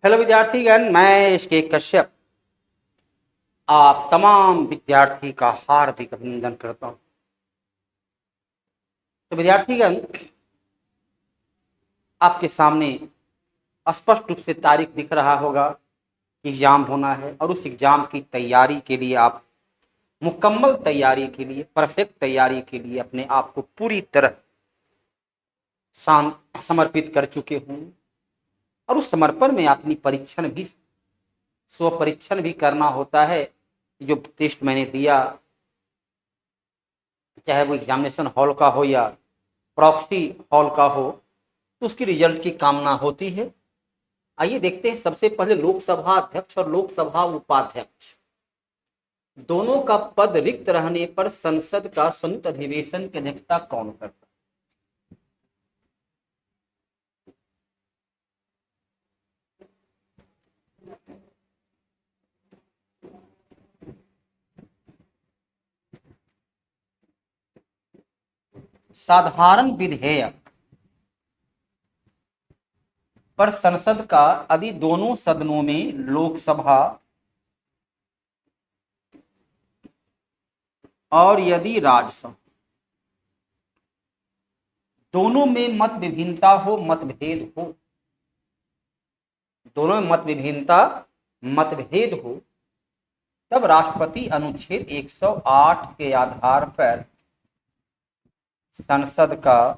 Hello विद्यार्थीगण, मैं इसके कश्यप आप तमाम विद्यार्थी का हार्दिक अभिनंदन करता हूं। तो विद्यार्थीगण, आपके सामने स्पष्ट रूप से तारीख दिख रहा होगा कि एग्जाम होना है और उस एग्जाम की तैयारी के लिए आप मुकम्मल तैयारी के लिए परफेक्ट तैयारी के लिए अपने आप को पूरी तरह समर्पित कर चुके हों और उस समर्पण में अपनी परीक्षण भी स्व परीक्षण भी करना होता है। जो टेस्ट मैंने दिया, चाहे वो एग्जामिनेशन हॉल का हो या प्रॉक्सी हॉल का हो, तो उसकी रिजल्ट की कामना होती है। आइए देखते हैं, सबसे पहले लोकसभा अध्यक्ष और लोकसभा उपाध्यक्ष दोनों का पद रिक्त रहने पर संसद का संयुक्त अधिवेशन की अध्यक्षता कौन करता है? साधारण विधेयक पर संसद का यदि दोनों सदनों में लोकसभा और यदि राज्यसभा दोनों में मत विभिन्नता हो, मतभेद हो, दोनों में मतभेद हो, तब राष्ट्रपति अनुच्छेद 108 के आधार पर संसद का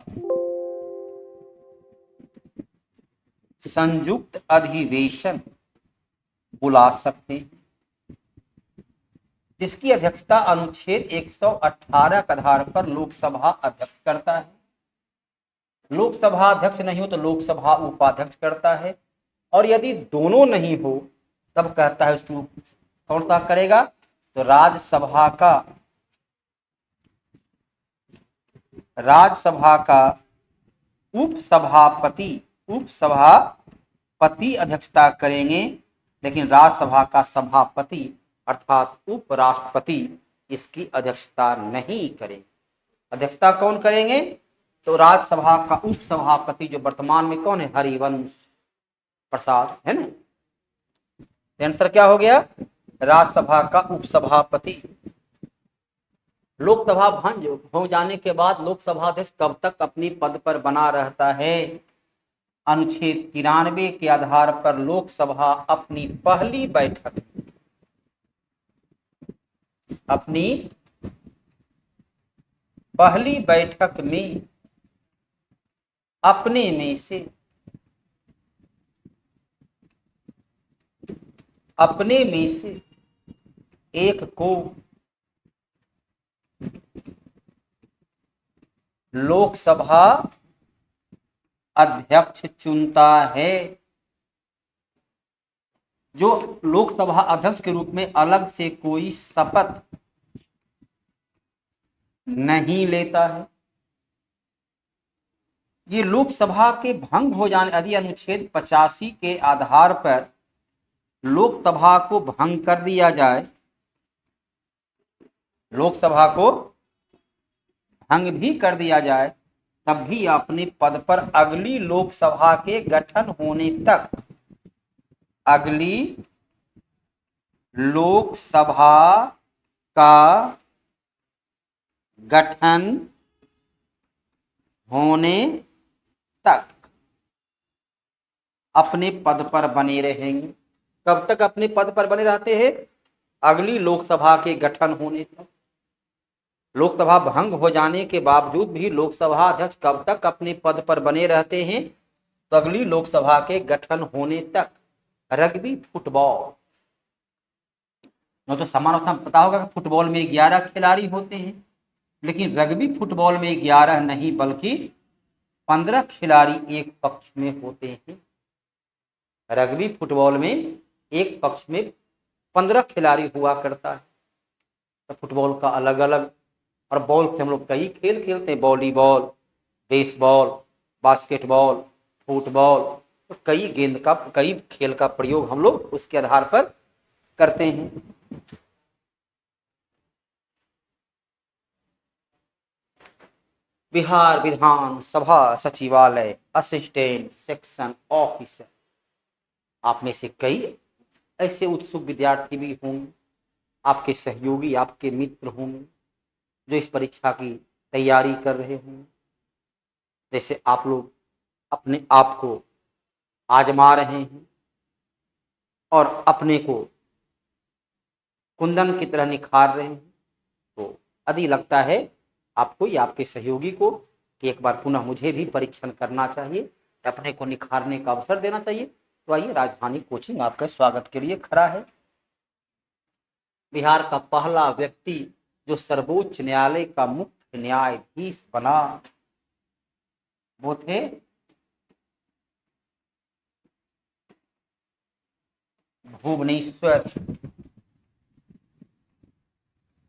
संयुक्त अधिवेशन बुला सकते हैं, जिसकी अध्यक्षता अनुच्छेद 118 के आधार पर लोकसभा अध्यक्ष करता है। लोकसभा अध्यक्ष नहीं हो तो लोकसभा उपाध्यक्ष करता है, और यदि दोनों नहीं हो तब कहता है उसकी कौन सा करेगा, तो राज्यसभा का उपसभापति अध्यक्षता करेंगे, लेकिन राज्यसभा का सभापति अर्थात उपराष्ट्रपति इसकी अध्यक्षता नहीं करेंगे। अध्यक्षता कौन करेंगे, तो राज्यसभा का उपसभापति, जो वर्तमान में कौन है, हरिवंश प्रसाद है ना। आंसर क्या हो गया, राज्यसभा का उपसभापति। लोकसभा भंग हो जाने के बाद लोकसभा अध्यक्ष कब तक अपनी पद पर बना रहता है? अनुच्छेद 93 के आधार पर लोकसभा अपनी पहली बैठक में अपने में से एक को लोकसभा अध्यक्ष चुनता है। जो लोकसभा अध्यक्ष के रूप में अलग से कोई शपथ नहीं लेता है। ये लोकसभा के भंग हो जाने यदि अनुच्छेद 85 के आधार पर लोकसभा को भंग कर दिया जाए, लोकसभा को भंग भी कर दिया जाए, तब भी अपने पद पर अगली लोकसभा के गठन होने तक, अगली लोकसभा का गठन होने तक अपने पद पर बने रहेंगे। कब तक अपने पद पर बने रहते हैं? अगली लोकसभा के गठन होने तक। लोकसभा भंग हो जाने के बावजूद भी लोकसभा अध्यक्ष कब तक अपने पद पर बने रहते हैं? तो अगली लोकसभा के गठन होने तक। रग्बी फुटबॉल, तो सामान्य पता होगा कि फुटबॉल में 11 खिलाड़ी होते हैं, लेकिन रग्बी फुटबॉल में 11 नहीं बल्कि 15 खिलाड़ी एक पक्ष में होते हैं। रग्बी फुटबॉल में एक पक्ष में 15 खिलाड़ी हुआ करता है। तो फुटबॉल का अलग अलग, और बॉल से हम लोग कई खेल खेलते हैं, वॉलीबॉल, बेसबॉल, बास्केटबॉल, फुटबॉल, तो कई खेल का प्रयोग हम लोग उसके आधार पर करते हैं। बिहार विधान सभा सचिवालय असिस्टेंट सेक्शन ऑफिसर आप में से कई ऐसे उत्सुक विद्यार्थी भी होंगे, आपके सहयोगी, आपके मित्र होंगे जो इस परीक्षा की तैयारी कर रहे होंगे। जैसे आप लोग अपने आप को आजमा रहे हैं और अपने को कुंदन की तरह निखार रहे हैं, तो यदि लगता है आपको या आपके सहयोगी को कि एक बार पुनः मुझे भी परीक्षण करना चाहिए, अपने को निखारने का अवसर देना चाहिए, तो आइए राजधानी कोचिंग आपका स्वागत के लिए खड़ा है। बिहार का पहला व्यक्ति जो सर्वोच्च न्यायालय का मुख्य न्यायाधीश बना वो थे भुवनेश्वर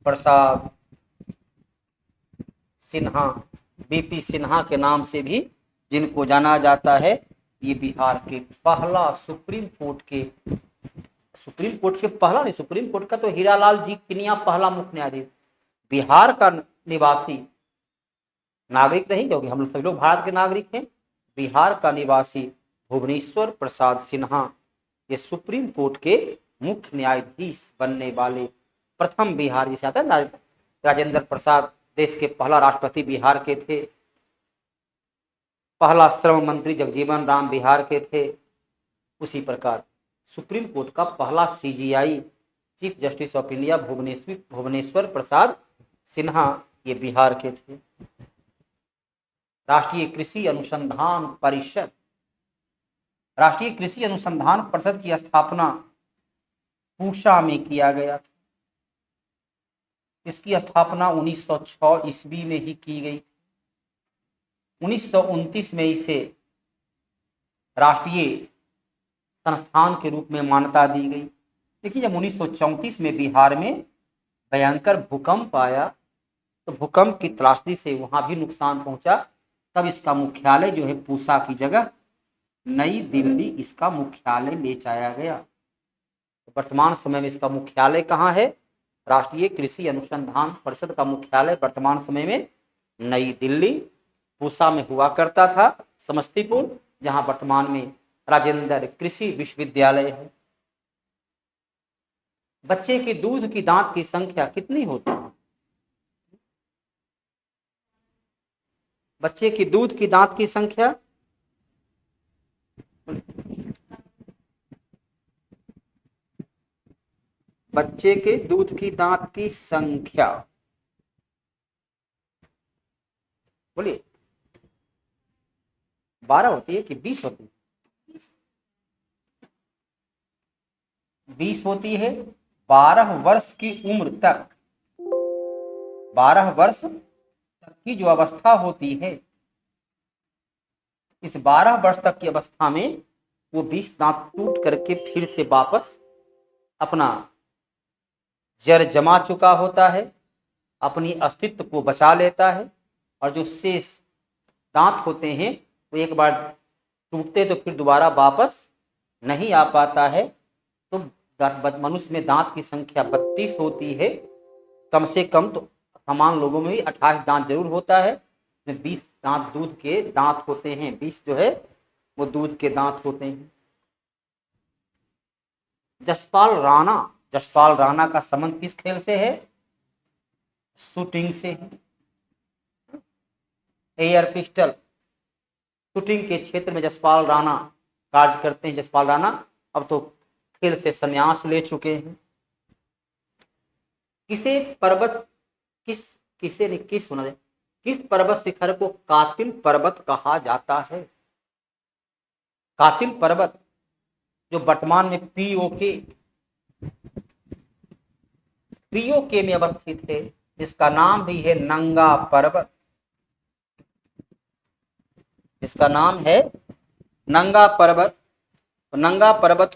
प्रसाद सिन्हा, बीपी सिन्हा के नाम से भी जिनको जाना जाता है। ये बिहार के पहला सुप्रीम कोर्ट के पहला नहीं, सुप्रीम कोर्ट का तो हीरालाल जी किनिया पहला मुख्य न्यायाधीश। बिहार का निवासी नागरिक नहीं, क्योंकि हम सभी लोग भारत के नागरिक हैं। बिहार का निवासी भुवनेश्वर प्रसाद सिन्हा ये सुप्रीम कोर्ट के मुख्य न्यायाधीश बनने वाले प्रथम बिहार, जिसे आता है राजेंद्र प्रसाद देश के पहला राष्ट्रपति बिहार के थे, पहला श्रम मंत्री जगजीवन राम बिहार के थे। उसी प्रकार सुप्रीम कोर्ट का पहला CGI chief justice of India Bhubaneshwar Prasad Sinha ये बिहार के थे। राष्ट्रीय कृषि अनुसंधान परिषद, राष्ट्रीय कृषि अनुसंधान परिषद की स्थापना पूसा में किया गया था। इसकी स्थापना 1906 ईस्वी में ही की गई। 1929 में इसे राष्ट्रीय संस्थान के रूप में मान्यता दी गई। लेकिन जब 1934 में बिहार में भयंकर भूकंप आया, तो भूकंप की त्रासदी से वहां भी नुकसान पहुंचा, तब इसका मुख्यालय जो है पूसा की जगह नई दिल्ली इसका मुख्यालय ले जाया गया। तो वर्तमान समय में इसका मुख्यालय कहाँ है? राष्ट्रीय कृषि अनुसंधान परिषद का मुख्यालय वर्तमान समय में नई दिल्ली पूसा में हुआ करता था, समस्तीपुर, जहां वर्तमान में राजेंद्र कृषि विश्वविद्यालय है। बच्चे के दूध की दांत की संख्या कितनी होती है? बच्चे की दूध की दांत की संख्या बच्चे के दूध की दांत की संख्या बोलिए 12 होती है कि 20 होती है? 20 होती है। 12 वर्ष की उम्र तक, 12 वर्ष तक की जो अवस्था होती है, इस 12 वर्ष तक की अवस्था में वो 20 दांत टूट करके फिर से वापस अपना जड़ जमा चुका होता है, अपनी अस्तित्व को बचा लेता है, और जो शेष दांत होते हैं वो एक बार टूटते तो फिर दोबारा वापस नहीं आ पाता है। तो मनुष्य में दांत की संख्या 32 होती है, कम से कम तो समान लोगों में भी 28 दांत जरूर होता है। 20 दांत दूध के दांत होते हैं, 20 जो है वो दूध के दांत होते हैं। जसपाल राणा का संबंध किस खेल से है? शूटिंग से है। एयर पिस्टल शूटिंग के क्षेत्र में जसपाल राणा कार्य करते हैं। जसपाल राणा अब तो खेल से संन्यास ले चुके हैं। किस पर्वत शिखर को कातिल पर्वत कहा जाता है? कातिल पर्वत जो वर्तमान में पीओके में अवस्थित है, इसका नाम भी है नंगा पर्वत। इसका नाम है नंगा पर्वत। नंगा पर्वत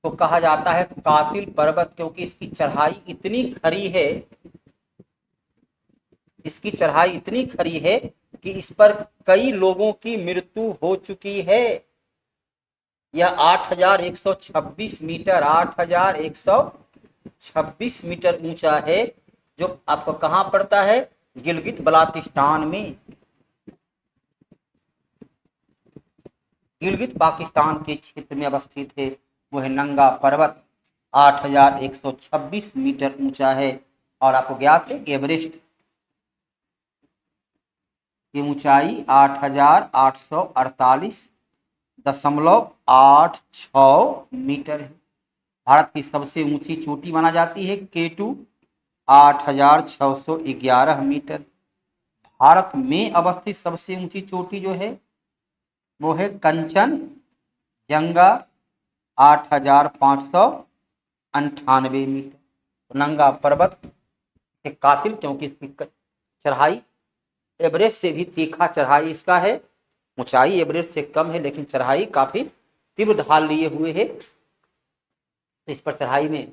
को कहा जाता है कातिल पर्वत, क्योंकि इसकी चढ़ाई इतनी खरी है कि इस पर कई लोगों की मृत्यु हो चुकी है। यह 8,126 मीटर ऊंचा है, जो आपको कहां पड़ता है? गिलगित बल्तिस्तान में। गिलगित पाकिस्तान के क्षेत्र में अवस्थित है। वो है नंगा पर्वत, 8,126 मीटर ऊंचा है। और आपको ज्ञात है कि एवरेस्ट की ऊंचाई 8,848.86 मीटर है। भारत की सबसे ऊंची चोटी माना जाती है K2, 8,611 मीटर। भारत में अवस्थित सबसे ऊंची चोटी जो है वो है कंचनजंगा, 8,598 मीटर। तो नंगा पर्वत के कातिल, क्योंकि इसकी चढ़ाई एवरेस्ट से भी तीखा चढ़ाई इसका है। ऊंचाई एवरेस्ट से कम है लेकिन चढ़ाई काफी तीव्र ढाल लिए हुए है। इस पर चढ़ाई में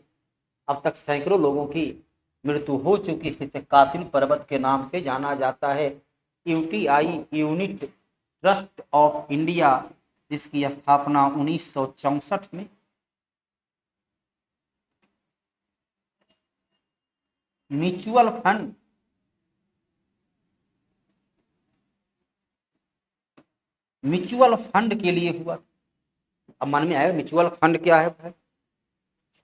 अब तक सैकड़ों लोगों की मृत्यु हो चुकी, इसलिए कातिल पर्वत के नाम से जाना जाता है। UTI unit trust of India, जिसकी स्थापना 1964 में म्यूचुअल फंड के लिए हुआ। अब मन में आएगा म्यूचुअल फंड क्या है भाई?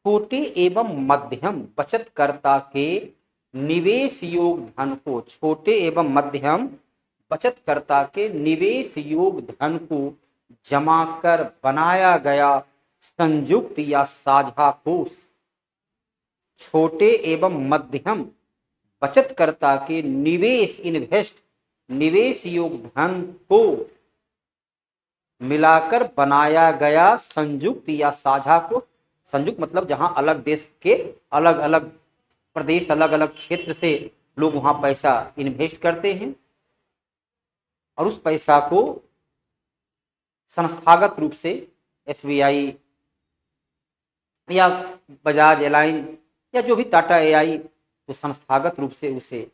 छोटे एवं मध्यम बचतकर्ता के निवेश योग धन को, छोटे एवं मध्यम बचतकर्ता के निवेश योग धन को जमा कर बनाया गया संयुक्त या साझा कोष। छोटे एवं मध्यम बचतकर्ता के निवेश योग धन को मिलाकर बनाया गया संयुक्त या साझा कोष। संयुक्त मतलब जहां अलग देश के अलग अलग प्रदेश, अलग अलग क्षेत्र से लोग वहां पैसा इन्वेस्ट करते हैं और उस पैसा को संस्थागत रूप से SBI या बजाज एलाइन या जो भी टाटा AI, तो संस्थागत रूप से उसे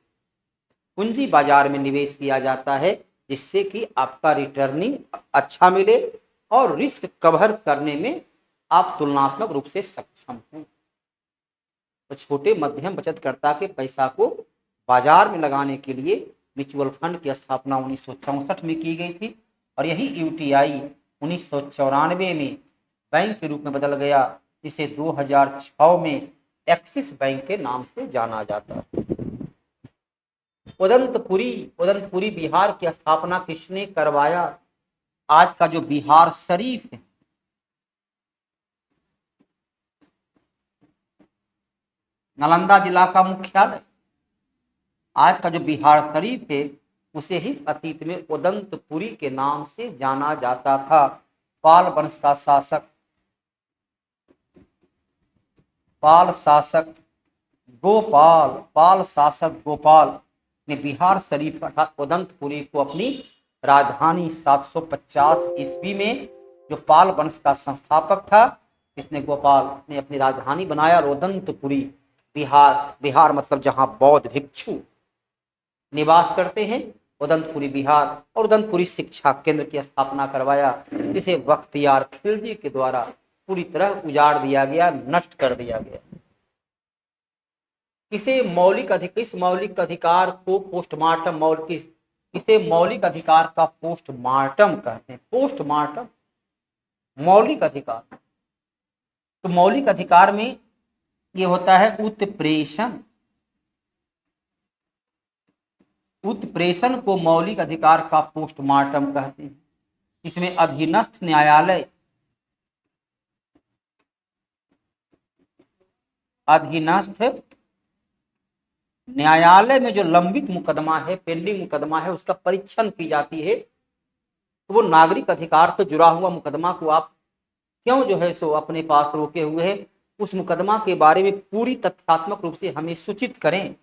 पूंजी बाजार में निवेश किया जाता है, जिससे कि आपका रिटर्निंग अच्छा मिले और रिस्क कवर करने में आप तुलनात्मक रूप से सक्षम हो। तो छोटे मध्यम बचतकर्ता के पैसा को बाजार में लगाने के लिए म्यूचुअल फंड की स्थापना 1964 में की गई थी और यही यूटीआई 1994 में बैंक के रूप में बदल गया, जिसे 2006 में एक्सिस बैंक के नाम से जाना जाता है। उदंतपुरी बिहार की स्थापना किसने करवाया? आज का जो बिहार शरीफ है, नालंदा जिला का मुख्यालय, आज का जो बिहार शरीफ है उसे ही अतीत में उदंतपुरी के नाम से जाना जाता था। पाल वंश का शासक गोपाल ने बिहार शरीफ अर्थात उदंतपुरी को अपनी राजधानी 750 ईस्वी में, जो पाल वंश का संस्थापक था, इसने गोपाल ने अपनी राजधानी बनाया। उदंतपुरी बिहार मतलब जहां बौद्ध भिक्षु निवास करते हैं, उदंतपुरी बिहार, और उदंतपुरी शिक्षा केंद्र की स्थापना करवाया, जिसे बख्तियार खिलजी के द्वारा पूरी तरह उजाड़ दिया गया, नष्ट कर दिया गया। किसे मौलिक अधिकार को पोस्टमार्टम किसे मौलिक अधिकार का पोस्टमार्टम कहते हैं? पोस्टमार्टम मौलिक अधिकार। तो मौलिक अधिकार में ये होता है उत्प्रेषण को मौलिक अधिकार का पोस्टमार्टम कहते हैं। इसमें अधीनस्थ न्यायालय में जो लंबित मुकदमा है, पेंडिंग मुकदमा है, उसका परीक्षण की जाती है। तो वो नागरिक अधिकार से जुड़ा हुआ मुकदमा को आप क्यों जो है सो अपने पास रोके हुए है, उस मुकदमा के बारे में पूरी तथ्यात्मक रूप से हमें सूचित करें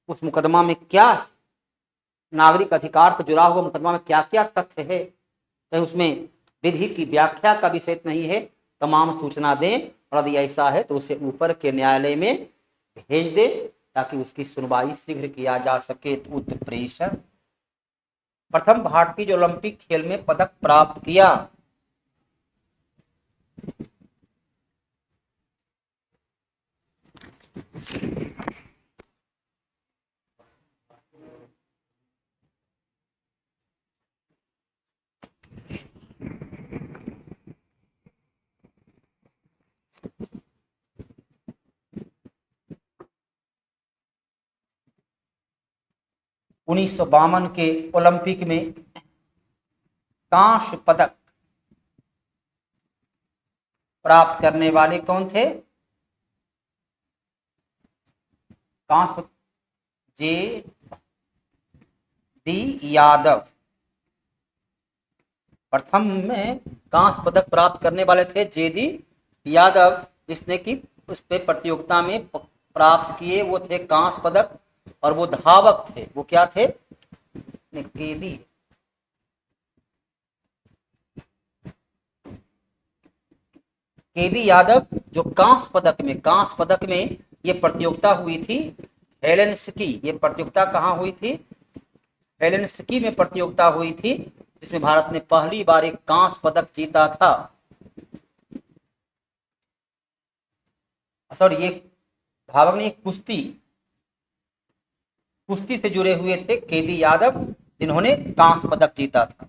उस मुकदमा में क्या, नागरिक अधिकार से जुड़ा हुआ मुकदमा में क्या क्या तथ्य है, तो उसमें विधि की व्याख्या का विषय नहीं है, तमाम सूचना दें और यदि ऐसा है तो उसे ऊपर के न्यायालय में भेज दे ताकि उसकी सुनवाई शीघ्र किया जा सके। तो उत्प्रेषण। प्रथम भारतीय जो ओलंपिक खेल में पदक प्राप्त किया, 1952 के ओलंपिक में कांस्य पदक प्राप्त करने वाले कौन थे? कांस्य जे डी यादव प्रथम में कांस्य पदक प्राप्त करने वाले थे जे डी यादव, जिसने की उस पे प्रतियोगिता में प्राप्त किए वो थे कांस्य पदक। और वो धावक थे, वो क्या थे? केदी यादव, जो कांस्य पदक में ये प्रतियोगिता हुई थी हेलेंस्की। ये प्रतियोगिता कहाँ हुई थी? हेलेंस्की में प्रतियोगिता हुई थी, जिसमें भारत ने पहली बार एक कांस्य पदक जीता था। सॉरी, ये धावक ने कुश्ती से जुड़े हुए थे केदी यादव, जिन्होंने कांस्य पदक जीता था।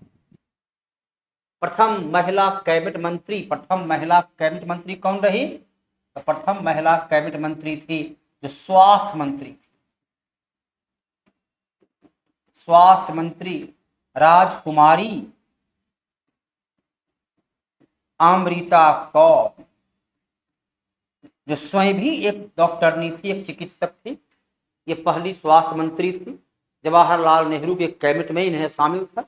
प्रथम महिला कैबिनेट मंत्री कौन रही? तो प्रथम महिला कैबिनेट मंत्री थी जो स्वास्थ्य मंत्री राजकुमारी अमृता कौर, जो स्वयं भी एक डॉक्टरनी थी, एक चिकित्सक थी। ये पहली स्वास्थ्य मंत्री थी। जवाहरलाल नेहरू के कैबिनेट में इन्हें शामिल था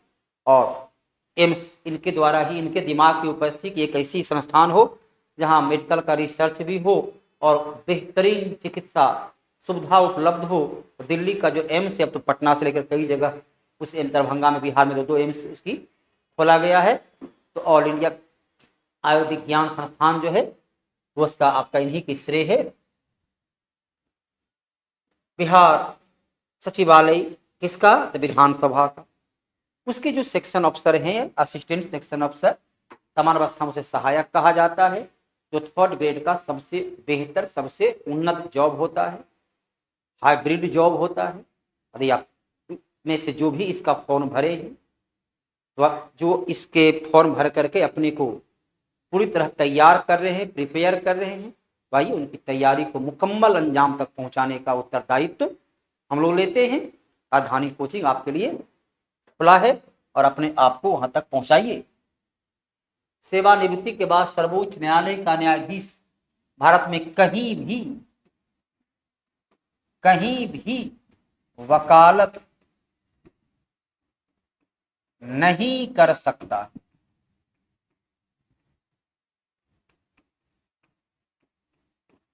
और एम्स इनके द्वारा ही, इनके दिमाग की उपस्थिति की एक ऐसी संस्थान हो जहां मेडिकल का रिसर्च भी हो और बेहतरीन चिकित्सा सुविधा उपलब्ध हो। दिल्ली का जो एम्स है, अब तो पटना से लेकर कई जगह, उस दरभंगा में, बिहार में दो एम्स उसकी खोला गया है। तो ऑल इंडिया आयुर्विज्ञान संस्थान जो है वो उसका आपका इन्हीं की श्रेय है। बिहार सचिवालय किसका? तो विधानसभा का। उसके जो सेक्शन अफसर हैं, असिस्टेंट सेक्शन अफसर, समान अवस्था में उसे सहायक कहा जाता है, जो थर्ड ग्रेड का सबसे बेहतर, सबसे उन्नत जॉब होता है, हाइब्रिड जॉब होता है। यदि आप में से जो भी इसका फॉर्म भरे हैं, तो जो इसके फॉर्म भर करके अपने को पूरी तरह तैयार कर रहे हैं, प्रिपेयर कर रहे हैं, भाई उनकी तैयारी को मुकम्मल अंजाम तक पहुंचाने का उत्तरदायित्व हम लोग लेते हैं। राजधानी कोचिंग आपके लिए खुला है और अपने आप को वहां तक पहुंचाइए। सेवानिवृत्ति के बाद सर्वोच्च न्यायालय का न्यायाधीश भारत में कहीं भी वकालत नहीं कर सकता।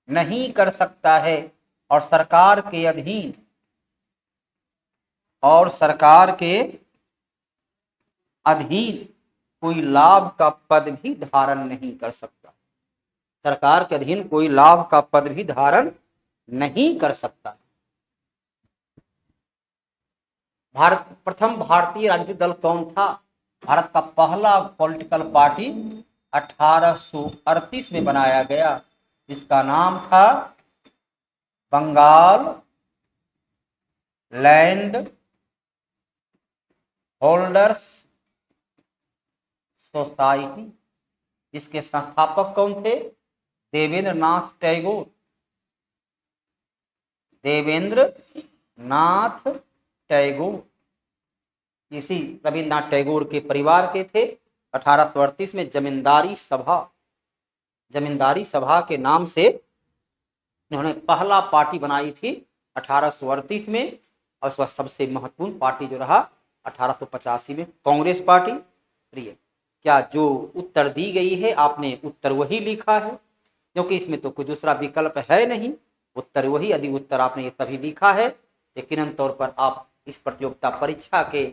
नहीं कर सकता है और सरकार के अधीन कोई लाभ का पद भी धारण नहीं कर सकता। सरकार के अधीन कोई लाभ का पद भी धारण नहीं कर सकता। प्रथम भारतीय राजनीतिक दल कौन था? भारत का पहला पॉलिटिकल पार्टी 1838 में बनाया गया, जिसका नाम था बंगाल लैंड होल्डर्स सोसाइटी। इसके संस्थापक कौन थे? देवेंद्र नाथ टैगोर। इसी रविन्द्रनाथ टैगोर के परिवार के थे। 1838 में जमींदारी सभा के नाम से इन्होंने पहला पार्टी बनाई थी 1838 में, और उसका सबसे महत्वपूर्ण पार्टी जो रहा 1885 में कांग्रेस पार्टी। प्रिय, क्या जो उत्तर दी गई है आपने उत्तर वही लिखा है? क्योंकि इसमें तो कोई दूसरा विकल्प है नहीं, उत्तर वही। यदि उत्तर आपने ये सभी लिखा है, यकीनन तौर पर आप इस प्रतियोगिता परीक्षा के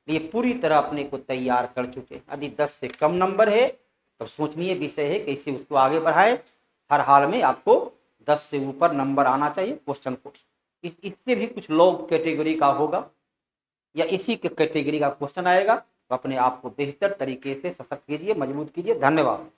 लिए पूरी तरह अपने को तैयार कर चुके। यदि 10 से कम नंबर है तो सोचनीय विषय है कैसे उसको आगे बढ़ाएं। हर हाल में आपको 10 से ऊपर नंबर आना चाहिए क्वेश्चन को। इससे भी कुछ लो कैटेगरी का होगा या इसी के कैटेगरी का क्वेश्चन आएगा, तो अपने आप को बेहतर तरीके से सशक्त कीजिए, मजबूत कीजिए। धन्यवाद।